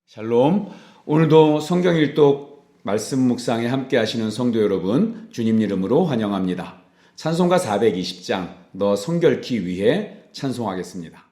샬롬. 오늘도 성경 일독 말씀 묵상에 함께 하시는 성도 여러분, 주님 이름으로 환영합니다. 찬송가 420장 너 성결케 위해 찬송하겠습니다.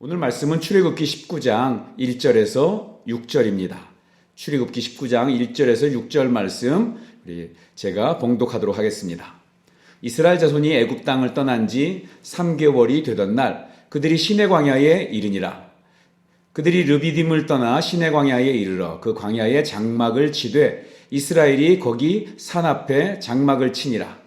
오늘 말씀은 출애굽기 19장 1절에서 6절입니다. 출애굽기 19장 1절에서 6절 말씀 제가 봉독하도록 하겠습니다. 이스라엘 자손이 애굽 땅을 떠난 지 3개월이 되던 날 그들이 시내 광야에 이르니라. 그들이 르비딤을 떠나 시내 광야에 이르러 그 광야에 장막을 치되 이스라엘이 거기 산 앞에 장막을 치니라.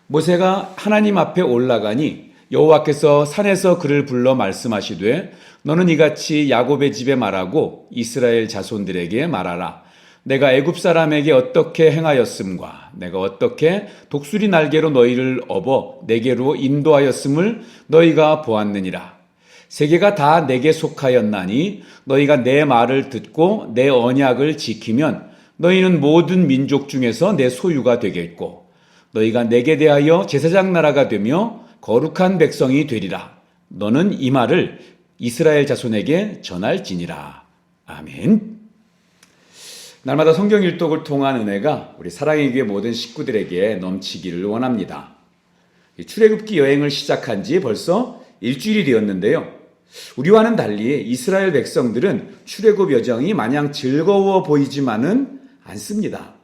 모세가 하나님 앞에 올라가니 여호와께서 산에서 그를 불러 말씀하시되 너는 이같이 야곱의 집에 말하고 이스라엘 자손들에게 말하라. 내가 애굽 사람에게 어떻게 행하였음과 내가 어떻게 독수리 날개로 너희를 업어 내게로 인도하였음을 너희가 보았느니라. 세계가 다 내게 속하였나니 너희가 내 말을 듣고 내 언약을 지키면 너희는 모든 민족 중에서 내 소유가 되겠고 너희가 내게 대하여 제사장 나라가 되며 거룩한 백성이 되리라. 너는 이 말을 이스라엘 자손에게 전할지니라. 아멘. 날마다 성경 일독을 통한 은혜가 우리 사랑의 교회 모든 식구들에게 넘치기를 원합니다. 출애굽기 여행을 시작한 지 벌써 일주일이 되었는데요. 우리와는 달리 이스라엘 백성들은 출애굽 여정이 마냥 즐거워 보이지만은 않습니다.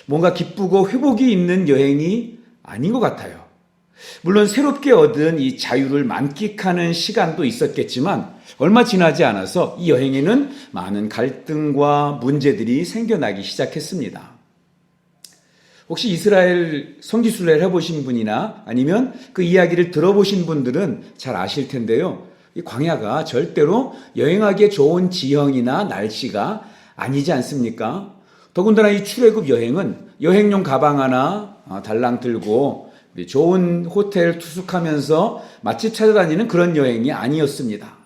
뭔가 기쁘고 회복이 있는 여행이 아닌 것 같아요. 물론 새롭게 얻은 이 자유를 만끽하는 시간도 있었겠지만 얼마 지나지 않아서 이 여행에는 많은 갈등과 문제들이 생겨나기 시작했습니다. 혹시 이스라엘 성지순례를 해보신 분이나 아니면 그 이야기를 들어보신 분들은 잘 아실 텐데요. 이 광야가 절대로 여행하기에 좋은 지형이나 날씨가 아니지 않습니까? 더군다나 이 출애굽 여행은 여행용 가방 하나 달랑 들고 좋은 호텔 투숙하면서 맛집 찾아다니는 그런 여행이 아니었습니다.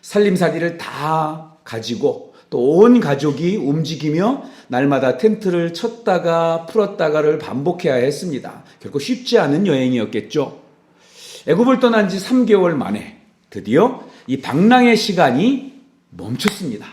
살림살이를 다 가지고 또 온 가족이 움직이며 날마다 텐트를 쳤다가 풀었다가를 반복해야 했습니다. 결코 쉽지 않은 여행이었겠죠. 애굽을 떠난 지 3개월 만에 드디어 이 방랑의 시간이 멈췄습니다.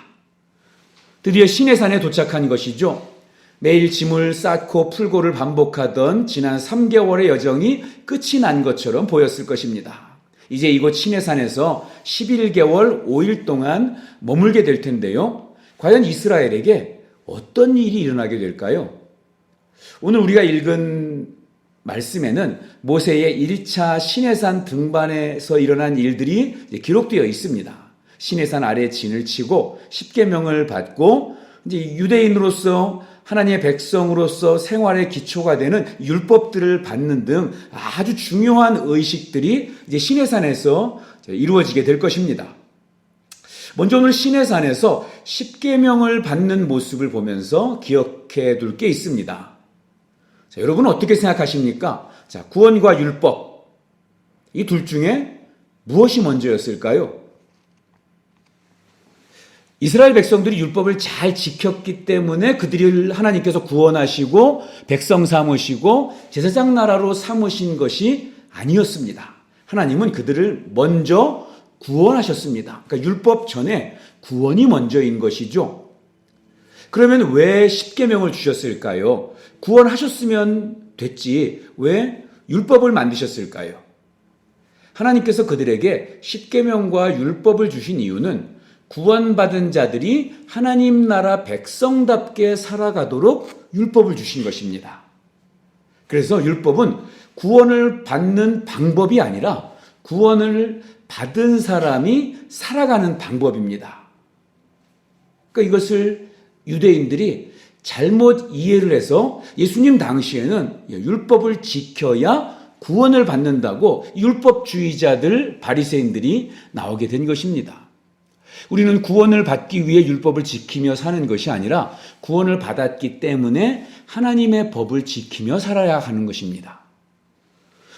드디어 시내산에 도착한 것이죠. 매일 짐을 쌓고 풀고를 반복하던 지난 3개월의 여정이 끝이 난 것처럼 보였을 것입니다. 이제 이곳 시내산에서 11개월 5일 동안 머물게 될 텐데요. 과연 이스라엘에게 어떤 일이 일어나게 될까요? 오늘 우리가 읽은 말씀에는 모세의 1차 시내산 등반에서 일어난 일들이 기록되어 있습니다. 시내산 아래 진을 치고 십계명을 받고 이제 유대인으로서 하나님의 백성으로서 생활의 기초가 되는 율법들을 받는 등 아주 중요한 의식들이 이제 시내산에서 이루어지게 될 것입니다. 먼저 오늘 시내산에서 십계명을 받는 모습을 보면서 기억해 둘 게 있습니다. 자, 여러분은 어떻게 생각하십니까? 자, 구원과 율법, 이 둘 중에 무엇이 먼저였을까요? 이스라엘 백성들이 율법을 잘 지켰기 때문에 그들을 하나님께서 구원하시고 백성 삼으시고 제사장 나라로 삼으신 것이 아니었습니다. 하나님은 그들을 먼저 구원하셨습니다. 그러니까 율법 전에 구원이 먼저인 것이죠. 그러면 왜 십계명을 주셨을까요? 구원하셨으면 됐지 왜 율법을 만드셨을까요? 하나님께서 그들에게 십계명과 율법을 주신 이유는 구원받은 자들이 하나님 나라 백성답게 살아가도록 율법을 주신 것입니다. 그래서 율법은 구원을 받는 방법이 아니라 구원을 받은 사람이 살아가는 방법입니다. 그러니까 이것을 유대인들이 잘못 이해를 해서 예수님 당시에는 율법을 지켜야 구원을 받는다고 율법주의자들 바리새인들이 나오게 된 것입니다. 우리는 구원을 받기 위해 율법을 지키며 사는 것이 아니라 구원을 받았기 때문에 하나님의 법을 지키며 살아야 하는 것입니다.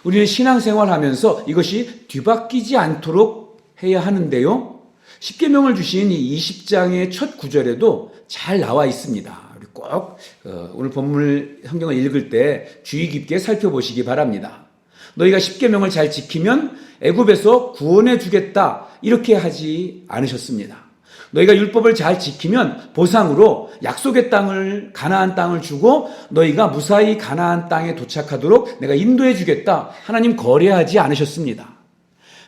우리는 신앙생활하면서 이것이 뒤바뀌지 않도록 해야 하는데요. 십계명을 주신 이 20장의 첫 구절에도 잘 나와 있습니다. 우리 꼭 오늘 본문 성경을 읽을 때 주의 깊게 살펴보시기 바랍니다. 너희가 십계명을 잘 지키면 애굽에서 구원해 주겠다 이렇게 하지 않으셨습니다. 너희가 율법을 잘 지키면 보상으로 약속의 땅을 가나안 땅을 주고 너희가 무사히 가나안 땅에 도착하도록 내가 인도해 주겠다. 하나님 거래하지 않으셨습니다.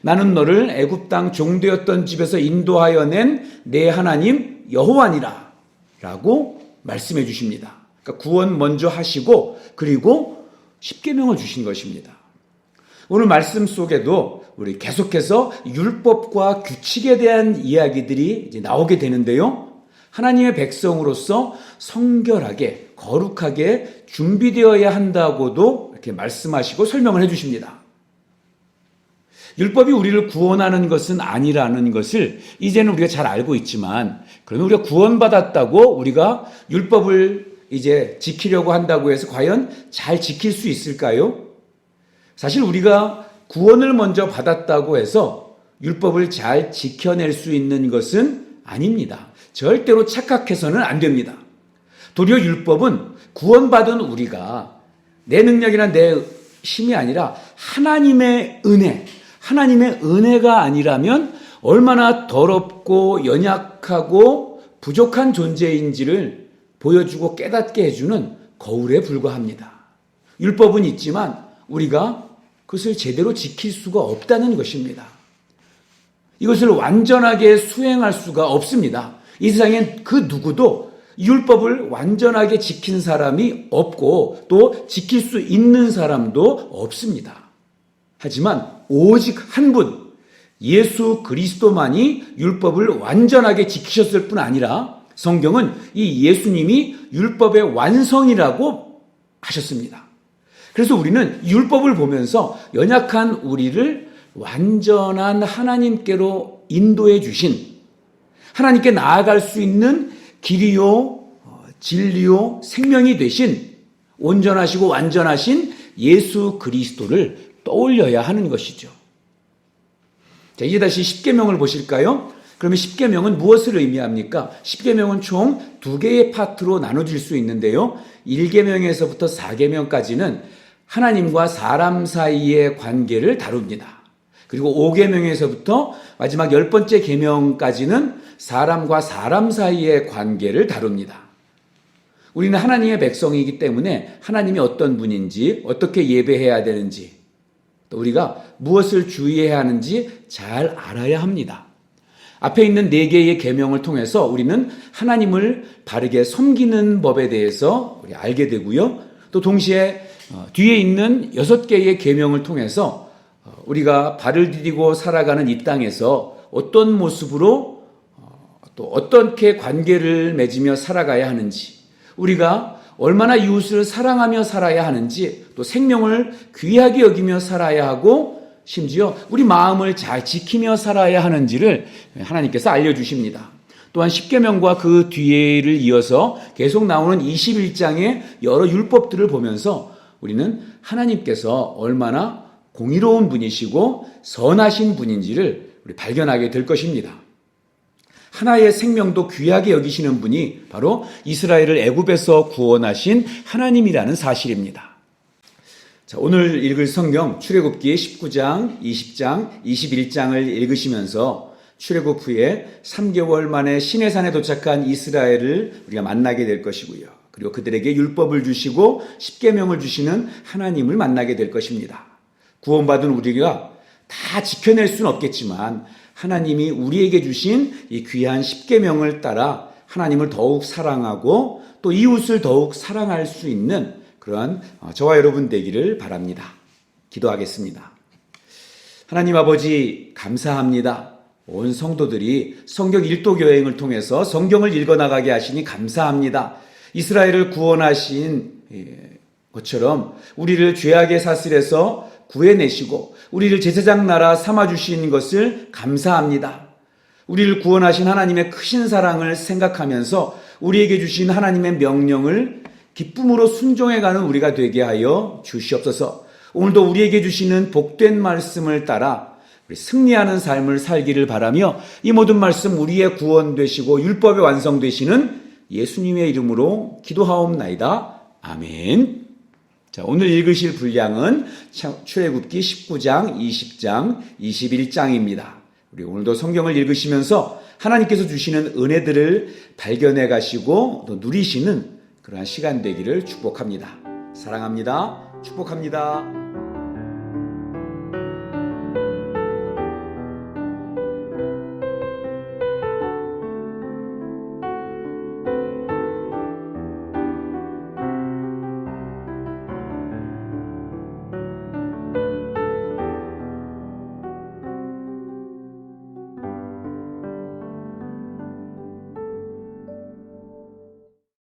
나는 너를 애굽 땅 종되었던 집에서 인도하여 낸 내 하나님 여호와니라 라고 말씀해 주십니다. 그러니까 구원 먼저 하시고 그리고 십계명을 주신 것입니다. 오늘 말씀 속에도 우리 계속해서 율법과 규칙에 대한 이야기들이 이제 나오게 되는데요. 하나님의 백성으로서 성결하게 거룩하게 준비되어야 한다고도 이렇게 말씀하시고 설명을 해 주십니다. 율법이 우리를 구원하는 것은 아니라는 것을 이제는 우리가 잘 알고 있지만 그러면 우리가 구원받았다고 우리가 율법을 이제 지키려고 한다고 해서 과연 잘 지킬 수 있을까요? 사실 우리가 구원을 먼저 받았다고 해서 율법을 잘 지켜낼 수 있는 것은 아닙니다. 절대로 착각해서는 안 됩니다. 도리어 율법은 구원받은 우리가 내 능력이나 내 힘이 아니라 하나님의 은혜가 아니라면 얼마나 더럽고 연약하고 부족한 존재인지를 보여주고 깨닫게 해주는 거울에 불과합니다. 율법은 있지만 우리가 그것을 제대로 지킬 수가 없다는 것입니다. 이것을 완전하게 수행할 수가 없습니다. 이 세상엔 그 누구도 율법을 완전하게 지킨 사람이 없고 또 지킬 수 있는 사람도 없습니다. 하지만 오직 한 분, 예수 그리스도만이 율법을 완전하게 지키셨을 뿐 아니라 성경은 이 예수님이 율법의 완성이라고 하셨습니다. 그래서 우리는 율법을 보면서 연약한 우리를 완전한 하나님께로 인도해 주신 하나님께 나아갈 수 있는 길이요, 진리요, 생명이 되신 온전하시고 완전하신 예수 그리스도를 떠올려야 하는 것이죠. 자, 이제 다시 십계명을 보실까요? 그러면 십계명은 무엇을 의미합니까? 십계명은 총 2개의 파트로 나눠질 수 있는데요. 1계명에서부터 4계명까지는 하나님과 사람 사이의 관계를 다룹니다. 그리고 5계명에서부터 마지막 10번째 계명까지는 사람과 사람 사이의 관계를 다룹니다. 우리는 하나님의 백성이기 때문에 하나님이 어떤 분인지, 어떻게 예배해야 되는지, 또 우리가 무엇을 주의해야 하는지 잘 알아야 합니다. 앞에 있는 4개의 계명을 통해서 우리는 하나님을 바르게 섬기는 법에 대해서 우리 알게 되고요. 또 동시에 뒤에 있는 6개의 계명을 통해서 우리가 발을 디디고 살아가는 이 땅에서 어떤 모습으로 또 어떻게 관계를 맺으며 살아가야 하는지, 우리가 얼마나 이웃을 사랑하며 살아야 하는지, 또 생명을 귀하게 여기며 살아야 하고 심지어 우리 마음을 잘 지키며 살아야 하는지를 하나님께서 알려주십니다. 또한 십계명과 그 뒤에를 이어서 계속 나오는 21장의 여러 율법들을 보면서 우리는 하나님께서 얼마나 공의로운 분이시고 선하신 분인지를 우리 발견하게 될 것입니다. 하나의 생명도 귀하게 여기시는 분이 바로 이스라엘을 애굽에서 구원하신 하나님이라는 사실입니다. 자, 오늘 읽을 성경 출애굽기 19장, 20장, 21장을 읽으시면서 출애굽 후에 3개월 만에 시내산에 도착한 이스라엘을 우리가 만나게 될 것이고요. 그리고 그들에게 율법을 주시고 십계명을 주시는 하나님을 만나게 될 것입니다. 구원받은 우리가 다 지켜낼 수는 없겠지만 하나님이 우리에게 주신 이 귀한 십계명을 따라 하나님을 더욱 사랑하고 또 이웃을 더욱 사랑할 수 있는 그러한 저와 여러분 되기를 바랍니다. 기도하겠습니다. 하나님 아버지 감사합니다. 온 성도들이 성경 일독 여행을 통해서 성경을 읽어나가게 하시니 감사합니다. 이스라엘을 구원하신 것처럼 우리를 죄악의 사슬에서 구해내시고 우리를 제사장 나라 삼아주신 것을 감사합니다. 우리를 구원하신 하나님의 크신 사랑을 생각하면서 우리에게 주신 하나님의 명령을 기쁨으로 순종해가는 우리가 되게 하여 주시옵소서. 오늘도 우리에게 주시는 복된 말씀을 따라 승리하는 삶을 살기를 바라며 이 모든 말씀 우리의 구원 되시고 율법의 완성 되시는 예수님의 이름으로 기도하옵나이다. 아멘. 자, 오늘 읽으실 분량은 출애굽기 19장, 20장, 21장입니다. 우리 오늘도 성경을 읽으시면서 하나님께서 주시는 은혜들을 발견해 가시고 또 누리시는 그러한 시간 되기를 축복합니다. 사랑합니다. 축복합니다.